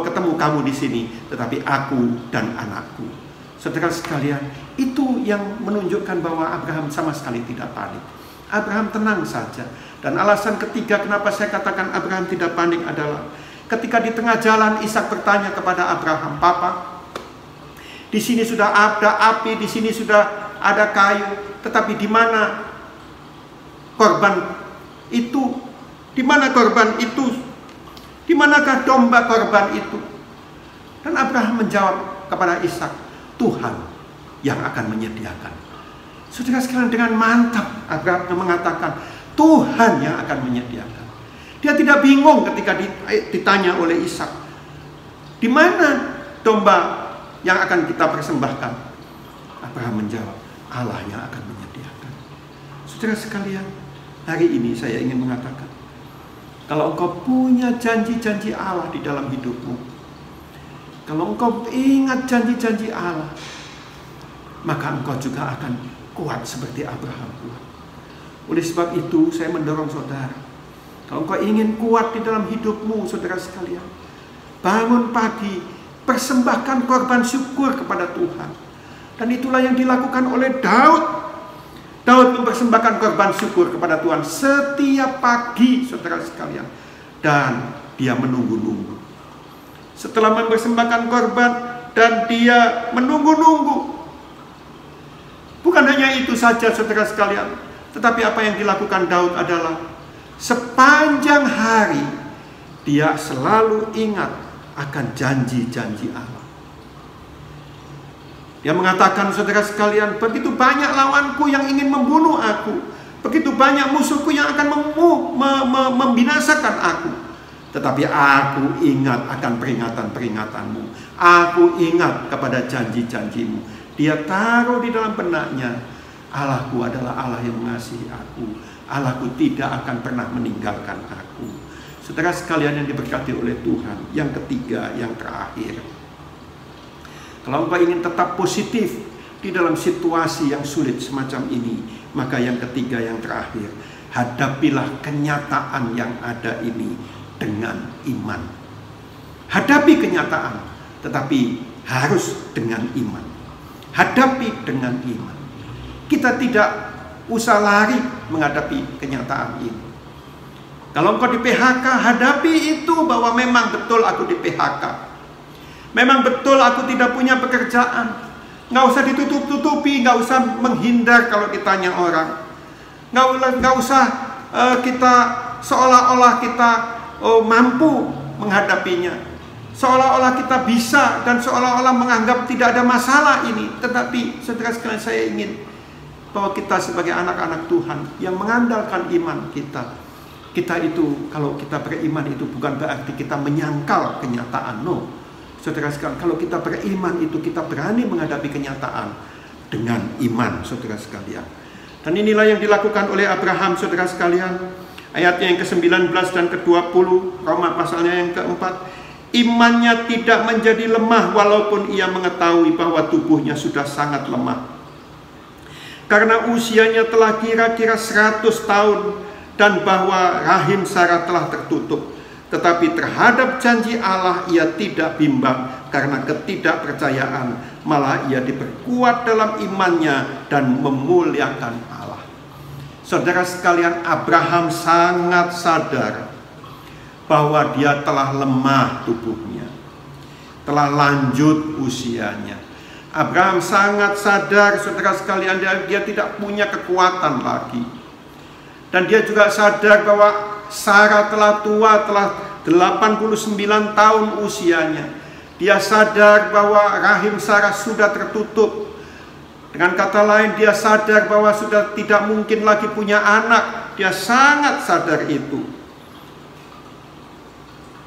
ketemu kamu di sini, tetapi aku dan anakku. Saudara sekalian, itu yang menunjukkan bahwa Abraham sama sekali tidak panik. Abraham tenang saja. Dan alasan ketiga kenapa saya katakan Abraham tidak panik adalah ketika di tengah jalan Ishak bertanya kepada Abraham, "Papa, di sini sudah ada api, di sini sudah ada kayu, tetapi di mana korban itu? Di mana korban itu? Di manakah domba korban itu?" Dan Abraham menjawab kepada Ishak, "Tuhan yang akan menyediakan." Saudara sekalian, dengan mantap Abraham mengatakan, Tuhan yang akan menyediakan. Dia tidak bingung ketika ditanya oleh Ishak, "Di mana domba yang akan kita persembahkan?" Abraham menjawab, "Allah yang akan menyediakan." Saudara sekalian, hari ini saya ingin mengatakan, kalau engkau punya janji-janji Allah di dalam hidupmu, kalau engkau ingat janji-janji Allah, maka engkau juga akan kuat seperti Abraham kuat. Oleh sebab itu, saya mendorong saudara, kalau engkau ingin kuat di dalam hidupmu, saudara sekalian, bangun pagi, persembahkan korban syukur kepada Tuhan. Dan itulah yang dilakukan oleh Daud. Daud mempersembahkan korban syukur kepada Tuhan setiap pagi, saudara sekalian. Dan dia menunggu-nunggu. Setelah mempersembahkan korban dan dia menunggu-nunggu. Bukan hanya itu saja, saudara sekalian, tetapi apa yang dilakukan Daud adalah sepanjang hari dia selalu ingat akan janji-janji Allah. Dia mengatakan, saudara sekalian, begitu banyak lawanku yang ingin membunuh aku, begitu banyak musuhku yang akan membinasakan aku, tetapi aku ingat akan peringatan-peringatanmu. Aku ingat kepada janji-janjimu. Dia taruh di dalam benaknya, Allahku adalah Allah yang mengasihi aku. Allahku tidak akan pernah meninggalkan aku. Saudara sekalian yang diberkati oleh Tuhan, yang ketiga, yang terakhir, kalau engkau ingin tetap positif di dalam situasi yang sulit semacam ini, maka yang ketiga, yang terakhir, hadapilah kenyataan yang ada ini dengan iman. Hadapi kenyataan, tetapi harus dengan iman. Hadapi dengan iman. Kita tidak usah lari menghadapi kenyataan ini. Kalau engkau di PHK, hadapi itu bahwa memang betul aku di PHK. Memang betul aku tidak punya pekerjaan. Nggak usah ditutup-tutupi, nggak usah menghindar kalau ditanya orang. Nggak usah kita seolah-olah kita mampu menghadapinya. Seolah-olah kita bisa dan seolah-olah menganggap tidak ada masalah ini. Tetapi saudara sekalian, saya ingin bahwa kita sebagai anak-anak Tuhan yang mengandalkan iman kita, kita itu, kalau kita beriman itu bukan berarti kita menyangkal kenyataan. No, saudara sekalian, kalau kita beriman itu kita berani menghadapi kenyataan dengan iman, saudara sekalian. Dan inilah yang dilakukan oleh Abraham, saudara sekalian. Ayatnya yang ke-19 dan ke-20, Roma pasalnya yang ke-4. Imannya tidak menjadi lemah walaupun ia mengetahui bahwa tubuhnya sudah sangat lemah. Karena usianya telah kira-kira 100 tahun dan bahwa rahim Sarah telah tertutup. Tetapi terhadap janji Allah ia tidak bimbang karena ketidakpercayaan, malah ia diperkuat dalam imannya dan memuliakan Allah. Saudara sekalian, Abraham sangat sadar bahwa dia telah lemah tubuhnya, telah lanjut usianya. Abraham sangat sadar, saudara sekalian, dia tidak punya kekuatan lagi. Dan dia juga sadar bahwa Sarah telah tua, telah 89 tahun usianya. Dia sadar bahwa rahim Sarah sudah tertutup. Dengan kata lain, dia sadar bahwa sudah tidak mungkin lagi punya anak. dia sangat sadar itu.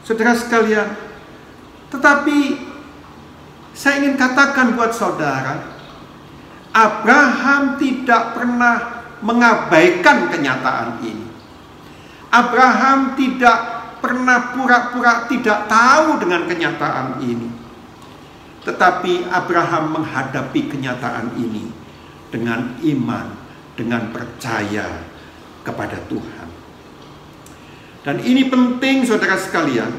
Saudara sekalian, tetapi saya ingin katakan buat saudara, Abraham tidak pernah mengabaikan kenyataan ini. Abraham tidak pernah pura-pura tidak tahu dengan kenyataan ini. Tetapi Abraham menghadapi kenyataan ini dengan iman, dengan percaya kepada Tuhan. Dan ini penting saudara sekalian.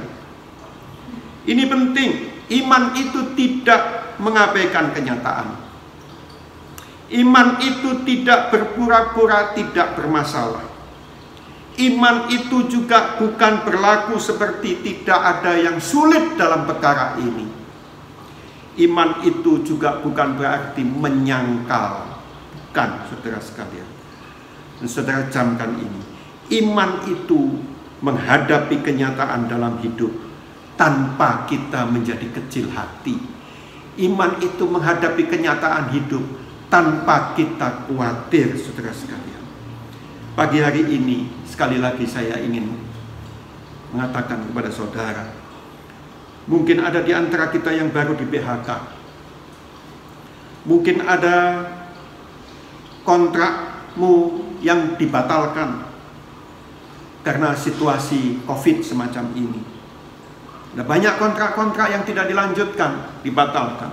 Ini penting. Iman itu tidak mengabaikan kenyataan. Iman itu tidak berpura-pura tidak bermasalah. Iman itu juga bukan berlaku seperti tidak ada yang sulit dalam perkara ini. Iman itu juga bukan berarti menyangkal. Bukan, saudara sekalian. Dan saudara camkan ini. Iman itu menghadapi kenyataan dalam hidup tanpa kita menjadi kecil hati. Iman itu menghadapi kenyataan hidup tanpa kita khawatir, saudara sekalian. Pagi hari ini sekali lagi saya ingin mengatakan kepada saudara, mungkin ada di antara kita yang baru di PHK, mungkin ada kontrakmu yang dibatalkan karena situasi COVID semacam ini. Ada banyak kontrak-kontrak yang tidak dilanjutkan, dibatalkan.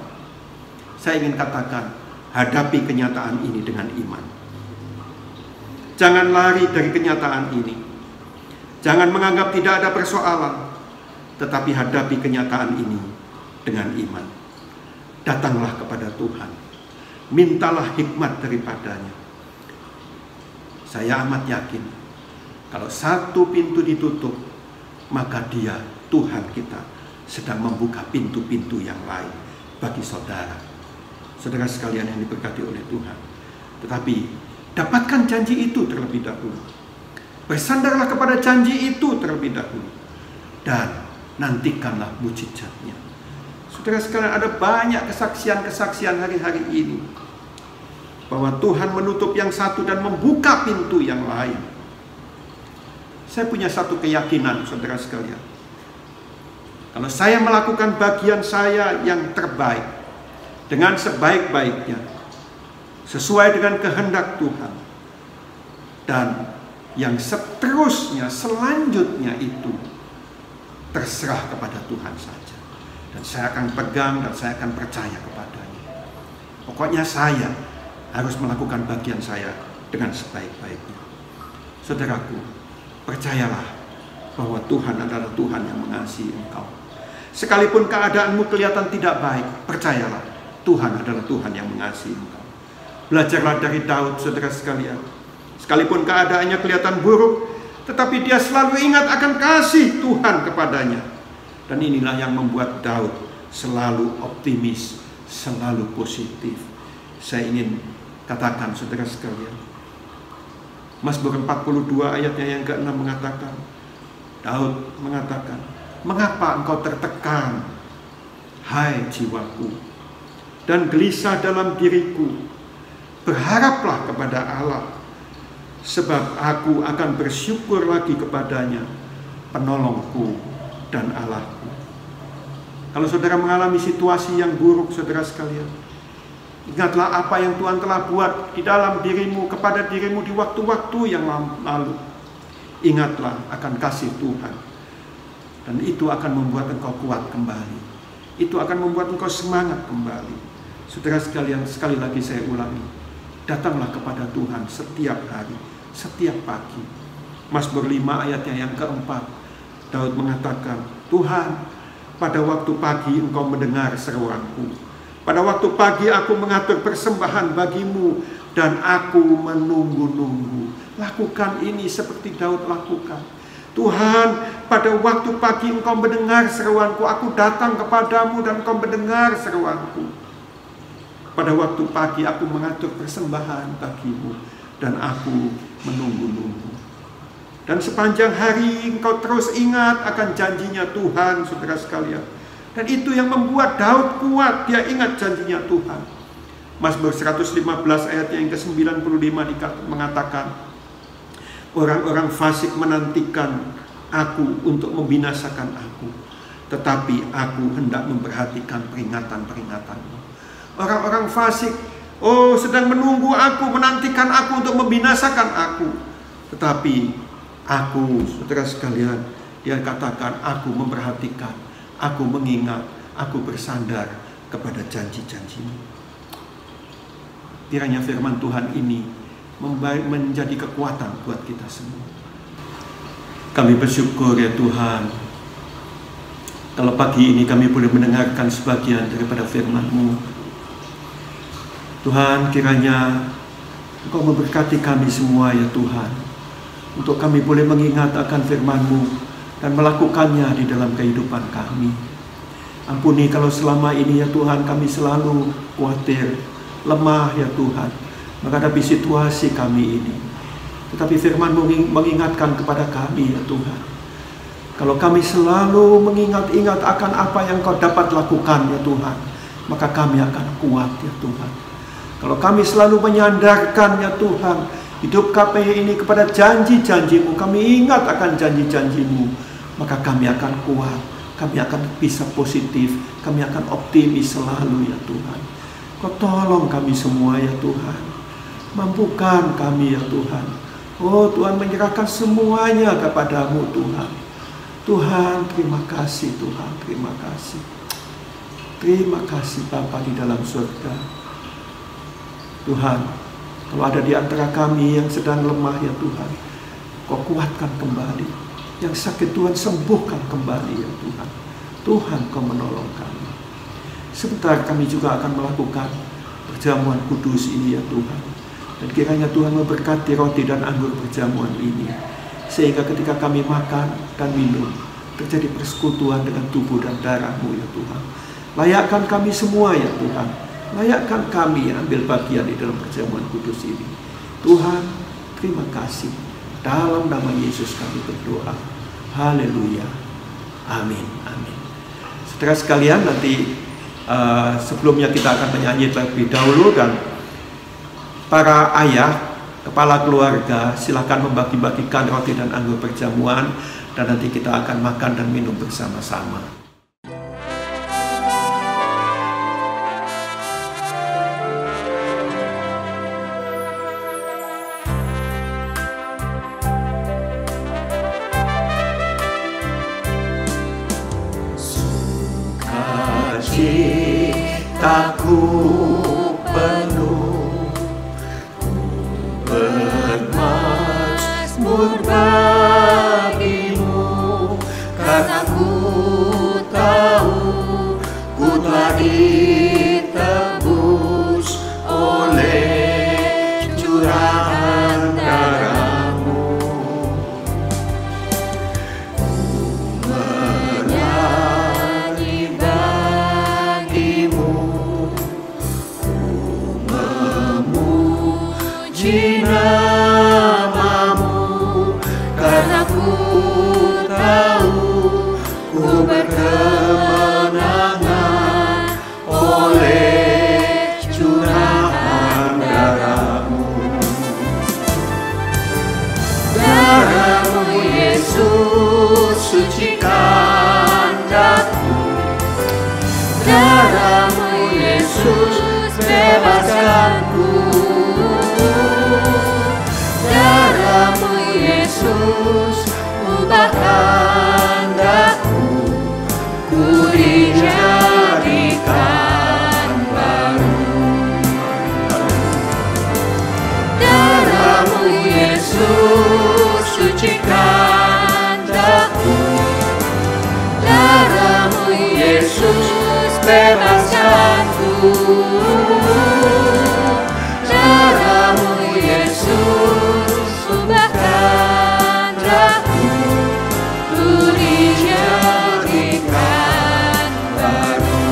Saya ingin katakan, hadapi kenyataan ini dengan iman. Jangan lari dari kenyataan ini. Jangan menganggap tidak ada persoalan, tetapi hadapi kenyataan ini dengan iman. Datanglah kepada Tuhan. Mintalah hikmat daripadanya. Saya amat yakin, kalau satu pintu ditutup, maka Dia, Tuhan kita, sedang membuka pintu-pintu yang lain bagi saudara. Saudara sekalian yang diberkati oleh Tuhan. Tetapi dapatkan janji itu terlebih dahulu. Bersandarlah kepada janji itu terlebih dahulu. Dan nantikanlah mujizatnya. Saudara sekalian, ada banyak kesaksian-kesaksian hari-hari ini bahwa Tuhan menutup yang satu dan membuka pintu yang lain. Saya punya satu keyakinan, saudara sekalian. Kalau saya melakukan bagian saya yang terbaik, dengan sebaik-baiknya, sesuai dengan kehendak Tuhan, dan yang seterusnya, selanjutnya itu terserah kepada Tuhan saja. Dan saya akan pegang dan saya akan percaya kepadanya. Pokoknya saya harus melakukan bagian saya dengan sebaik-baiknya. Saudaraku, percayalah bahwa Tuhan adalah Tuhan yang mengasihi engkau. Sekalipun keadaanmu kelihatan tidak baik, percayalah Tuhan adalah Tuhan yang mengasihi engkau. Belajarlah dari Daud, saudara sekalian. Sekalipun keadaannya kelihatan buruk, tetapi dia selalu ingat akan kasih Tuhan kepadanya. Dan inilah yang membuat Daud selalu optimis, selalu positif. Saya ingin katakan, saudara sekalian, Mazmur 42 ayatnya yang ke-6 mengatakan, Daud mengatakan, mengapa engkau tertekan, hai jiwaku, dan gelisah dalam diriku? Berharaplah kepada Allah, sebab aku akan bersyukur lagi kepadanya, penolongku dan Allahku. Kalau saudara mengalami situasi yang buruk, saudara sekalian, ingatlah apa yang Tuhan telah buat di dalam dirimu, kepada dirimu di waktu-waktu yang lalu. Ingatlah akan kasih Tuhan. Dan itu akan membuat engkau kuat kembali. Itu akan membuat engkau semangat kembali. Saudara sekalian, sekali lagi saya ulangi. Datanglah kepada Tuhan setiap hari, setiap pagi. Mazmur 5 ayatnya yang keempat, Daud mengatakan, Tuhan, pada waktu pagi engkau mendengar seruanku. Pada waktu pagi aku mengatur persembahan bagimu, dan aku menunggu-nunggu. Lakukan ini seperti Daud lakukan. Tuhan, pada waktu pagi engkau mendengar seruanku, aku datang kepadamu dan engkau mendengar seruanku. Pada waktu pagi aku mengatur persembahan bagimu, dan aku menunggu-nunggu. Dan sepanjang hari engkau terus ingat akan janjinya Tuhan, saudara sekalian. Dan itu yang membuat Daud kuat, dia ingat janjinya Tuhan. Mazmur 115 ayatnya yang ke-95 mengatakan, Orang-orang fasik menantikan aku untuk membinasakan aku, tetapi aku hendak memperhatikan peringatan-peringatanmu. Orang-orang fasik sedang menunggu aku, menantikan aku untuk membinasakan aku. Tetapi aku, saudara sekalian, dia katakan aku memperhatikan, aku mengingat, aku bersandar kepada janji-janjimu. Kiranya firman Tuhan ini menjadi kekuatan buat kita semua. Kami bersyukur ya Tuhan, kalau pagi ini kami boleh mendengarkan sebagian daripada firman-Mu. Tuhan, kiranya Engkau memberkati kami semua ya Tuhan, untuk kami boleh mengingat akan firman-Mu dan melakukannya di dalam kehidupan kami. Ampuni kalau selama ini ya Tuhan kami selalu khawatir, lemah ya Tuhan menghadapi situasi kami ini. Tetapi firman-Mu mengingatkan kepada kami ya Tuhan, kalau kami selalu mengingat-ingat akan apa yang Kau dapat lakukan ya Tuhan, maka kami akan kuat ya Tuhan. Kalau kami selalu menyandarkan ya Tuhan hidup kami ini kepada janji-janji-Mu, kami ingat akan janji-janji-Mu, maka kami akan kuat, kami akan bisa positif, kami akan optimis selalu ya Tuhan. Kau tolong kami semua ya Tuhan, mampukan kami ya Tuhan. Oh Tuhan, menyerahkan semuanya kepadamu Tuhan. Tuhan, terima kasih Tuhan, terima kasih. Terima kasih Bapa di dalam surga. Tuhan, kalau ada di antara kami yang sedang lemah ya Tuhan, Kau kuatkan kembali. Yang sakit Tuhan sembuhkan kembali ya Tuhan. Tuhan, Kau menolong kami. Sebentar kami juga akan melakukan perjamuan kudus ini ya Tuhan. Dan kiranya Tuhan memberkati roti dan anggur perjamuan ini, sehingga ketika kami makan dan minum terjadi persekutuan dengan tubuh dan darah-Mu ya Tuhan. Layakkan kami semua ya Tuhan, layakkan kami ambil bagian di dalam perjamuan kudus ini. Tuhan, terima kasih. Dalam nama Yesus kami berdoa. Haleluya. Amin. Amin. Saudara sekalian, nanti sebelumnya kita akan menyanyi terlebih dahulu, dan para ayah, kepala keluarga, silakan membagi-bagikan roti dan anggur perjamuan, dan nanti kita akan makan dan minum bersama-sama. Sukacitaku penuh, bermazmur bagimu, karena ku tahu ku telah ditebus oleh curahan darah-Mu. Ku menyanyi bagimu, ku memuji nama-Mu, karena ku tahu ku berkemenangan oleh curahan darah-Mu. Darah-Mu Yesus sucikan daku, darah-Mu Yesus bebaskanku, darah-Mu Yesus ubahkan daku, ku dijadikan baru. Darah-Mu Yesus sucikan daku, darah-Mu Yesus bebaskanku, darah-Mu Yesus ubahkan daku, ku dijadikan baru,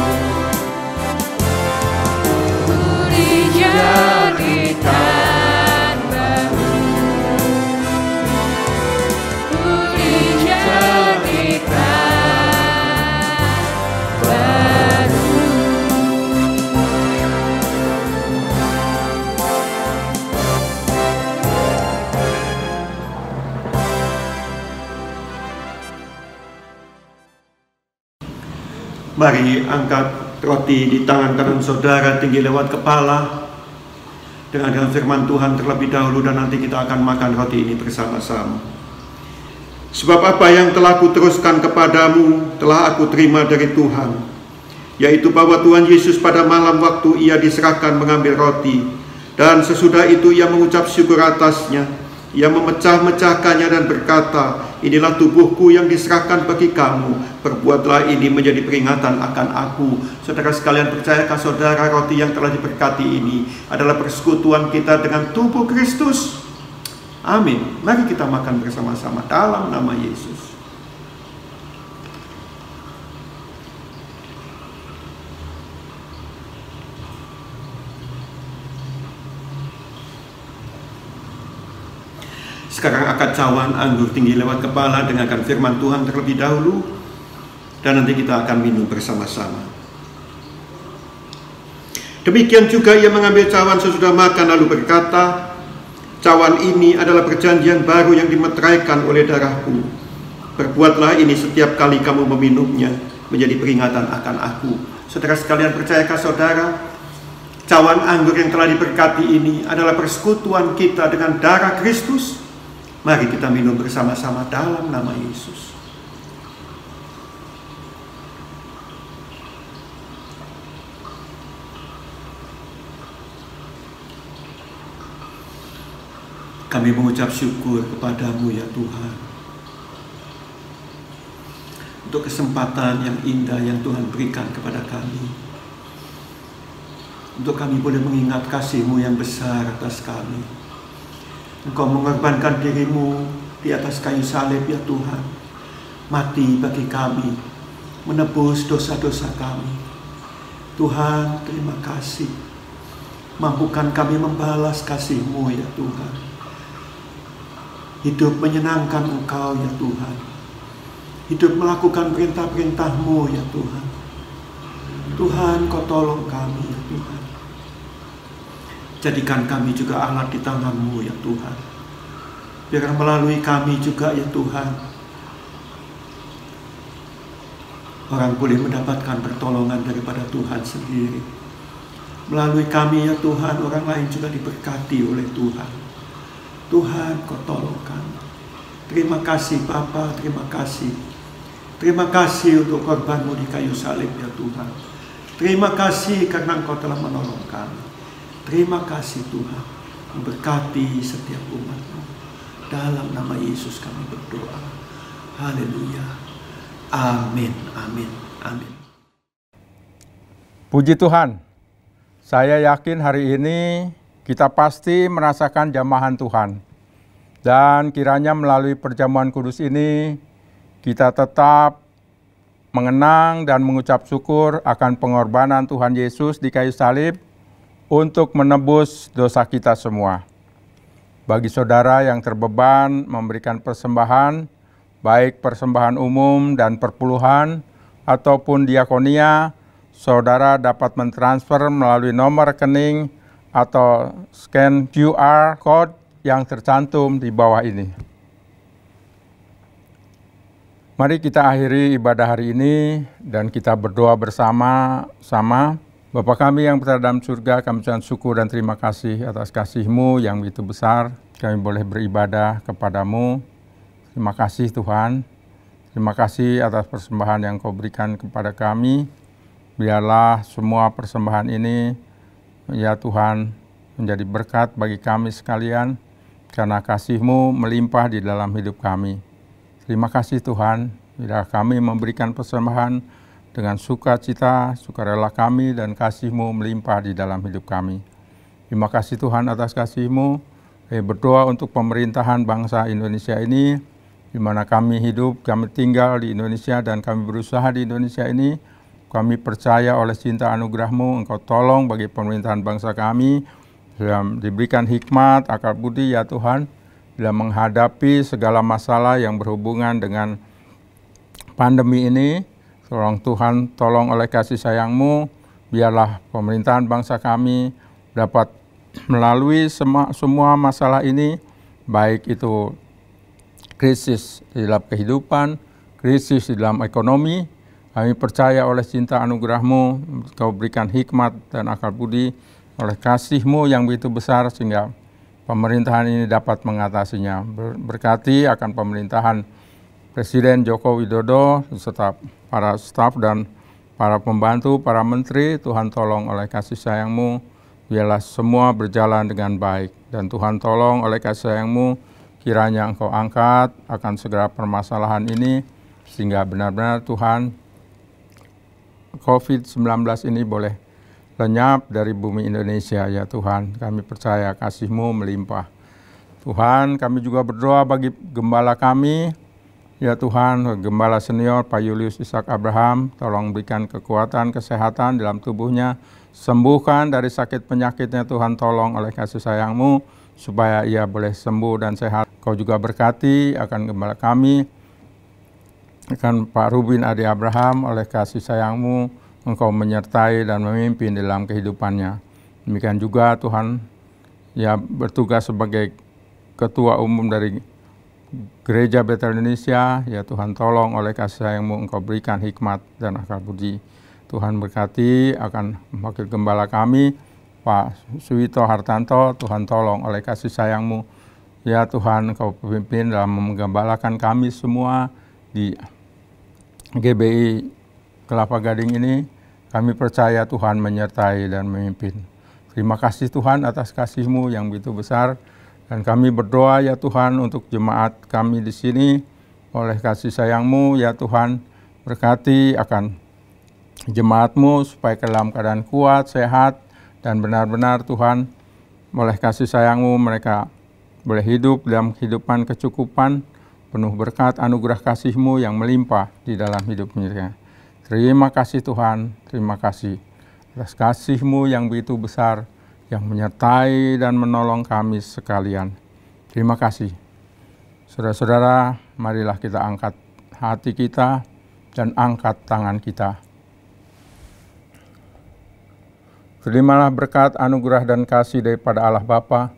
ku dijadikan baru, ku dijadikan baru. Mari angkat roti di tangan kanan saudara tinggi lewat kepala. Dengan firman Tuhan terlebih dahulu dan nanti kita akan makan roti ini bersama-sama. Sebab apa yang telah kuteruskan kepadamu telah aku terima dari Tuhan, yaitu bahwa Tuhan Yesus pada malam waktu ia diserahkan mengambil roti, dan sesudah itu ia mengucap syukur atasnya, ia memecah-mecahkannya dan berkata, inilah tubuhku yang diserahkan bagi kamu, perbuatlah ini menjadi peringatan akan aku. Saudara sekalian, percayakah saudara roti yang telah diberkati ini adalah persekutuan kita dengan tubuh Kristus? Amin. Mari kita makan bersama-sama dalam nama Yesus. Sekarang akad cawan anggur tinggi lewat kepala, dengarkan firman Tuhan terlebih dahulu, dan nanti kita akan minum bersama-sama. Demikian juga ia mengambil cawan sesudah makan lalu berkata, cawan ini adalah perjanjian baru yang dimeteraikan oleh darahku. Perbuatlah ini setiap kali kamu meminumnya menjadi peringatan akan aku. Saudara sekalian, percayakah saudara, cawan anggur yang telah diberkati ini adalah persekutuan kita dengan darah Kristus? Mari kita minum bersama-sama dalam nama Yesus. Kami mengucap syukur kepadamu ya Tuhan, untuk kesempatan yang indah yang Tuhan berikan kepada kami, untuk kami boleh mengingat kasih-Mu yang besar atas kami. Engkau mengorbankan diri-Mu di atas kayu salib ya Tuhan, mati bagi kami, menebus dosa-dosa kami. Tuhan, terima kasih. Mampukan kami membalas kasih-Mu ya Tuhan. Hidup menyenangkan Engkau ya Tuhan. Hidup melakukan perintah-perintah-Mu ya Tuhan. Tuhan, Kau tolong kami ya Tuhan. Jadikan kami juga alat di tangan-Mu ya Tuhan. Biar melalui kami juga ya Tuhan, orang boleh mendapatkan pertolongan daripada Tuhan sendiri. Melalui kami ya Tuhan, orang lain juga diberkati oleh Tuhan. Tuhan, Kau tolong kami. Terima kasih Bapa, terima kasih. Terima kasih untuk korban-Mu di kayu salib ya Tuhan. Terima kasih karena Engkau telah menolong kami. Terima kasih Tuhan, memberkati setiap umat-Mu. Dalam nama Yesus kami berdoa. Haleluya. Amin, amin, amin. Puji Tuhan, saya yakin hari ini kita pasti merasakan jamahan Tuhan. Dan kiranya melalui perjamuan kudus ini, kita tetap mengenang dan mengucap syukur akan pengorbanan Tuhan Yesus di kayu salib untuk menebus dosa kita semua. Bagi saudara yang terbeban memberikan persembahan, baik persembahan umum dan perpuluhan ataupun diakonia, saudara dapat mentransfer melalui nomor rekening atau scan QR code yang tercantum di bawah ini. Mari kita akhiri ibadah hari ini dan kita berdoa bersama-sama. Bapa kami yang berada dalam surga, kami ucapkan syukur dan terima kasih atas kasih-Mu yang begitu besar. Kami boleh beribadah kepada-Mu. Terima kasih Tuhan. Terima kasih atas persembahan yang Kau berikan kepada kami. Biarlah semua persembahan ini, ya Tuhan, menjadi berkat bagi kami sekalian, karena kasih-Mu melimpah di dalam hidup kami. Terima kasih Tuhan, bila kami memberikan persembahan dengan sukacita, sukarela kami dan kasih-Mu melimpah di dalam hidup kami. Terima kasih Tuhan atas kasih-Mu. Berdoa untuk pemerintahan bangsa Indonesia ini, di mana kami hidup, kami tinggal di Indonesia dan kami berusaha di Indonesia ini. Kami percaya oleh cinta anugerah-Mu, Engkau tolong bagi pemerintahan bangsa kami, diberikan hikmat, akal budi ya Tuhan, dalam menghadapi segala masalah yang berhubungan dengan pandemi ini. Tolong Tuhan, tolong oleh kasih sayang-Mu, biarlah pemerintahan bangsa kami dapat melalui semua masalah ini, baik itu krisis di dalam kehidupan, krisis di dalam ekonomi, Kami percaya oleh cinta anugerah-Mu, Kau berikan hikmat dan akal budi, oleh kasih-Mu yang begitu besar sehingga pemerintahan ini dapat mengatasinya. Berkati akan pemerintahan Presiden Joko Widodo serta para staf dan para pembantu, para menteri. Tuhan tolong oleh kasih sayang-Mu, biarlah semua berjalan dengan baik. Dan Tuhan tolong oleh kasih sayang-Mu, kiranya Engkau angkat akan segera permasalahan ini, sehingga benar-benar Tuhan COVID-19 ini boleh lenyap dari bumi Indonesia. Ya Tuhan, kami percaya kasih-Mu melimpah. Tuhan, kami juga berdoa bagi gembala kami. Ya Tuhan, gembala senior Pak Julius Ishak Abraham, tolong berikan kekuatan, kesehatan dalam tubuhnya. Sembuhkan dari sakit penyakitnya Tuhan, tolong oleh kasih sayang-Mu, supaya ia boleh sembuh dan sehat. Kau juga berkati akan gembala kami, akan Pak Rubin Adi Abraham, oleh kasih sayang-Mu, Engkau menyertai dan memimpin dalam kehidupannya. Demikian juga Tuhan, ya bertugas sebagai Ketua Umum dari Gereja Betel Indonesia. Ya Tuhan, tolong oleh kasih sayang-Mu, Engkau berikan hikmat dan akal budi. Tuhan berkati akan Wakil Gembala kami, Pak Suwito Hartanto. Tuhan tolong oleh kasih sayang-Mu, ya Tuhan, Engkau pimpin dalam menggembalakan kami semua di GBI Kelapa Gading ini. Kami percaya Tuhan menyertai dan memimpin. Terima kasih Tuhan atas kasih-Mu yang begitu besar. Dan kami berdoa ya Tuhan untuk jemaat kami di sini. Oleh kasih sayang-Mu ya Tuhan, berkati akan jemaat-Mu supaya dalam keadaan kuat, sehat, dan benar-benar Tuhan, oleh kasih sayang-Mu mereka boleh hidup dalam kehidupan kecukupan, penuh berkat anugerah kasih-Mu yang melimpah di dalam hidup mereka. Terima kasih Tuhan, terima kasih atas kasih-Mu yang begitu besar, yang menyertai dan menolong kami sekalian. Terima kasih. Saudara-saudara, marilah kita angkat hati kita dan angkat tangan kita. Terimalah berkat, anugerah, dan kasih daripada Allah Bapa,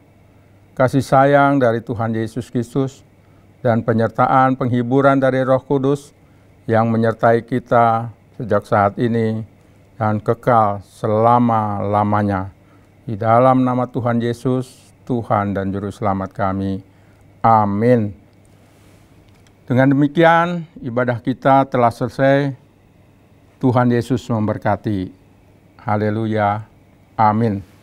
kasih sayang dari Tuhan Yesus Kristus, dan penyertaan penghiburan dari Roh Kudus yang menyertai kita sejak saat ini dan kekal selama-lamanya. Di dalam nama Tuhan Yesus, Tuhan dan Juru Selamat kami. Amin. Dengan demikian, ibadah kita telah selesai. Tuhan Yesus memberkati. Haleluya. Amin.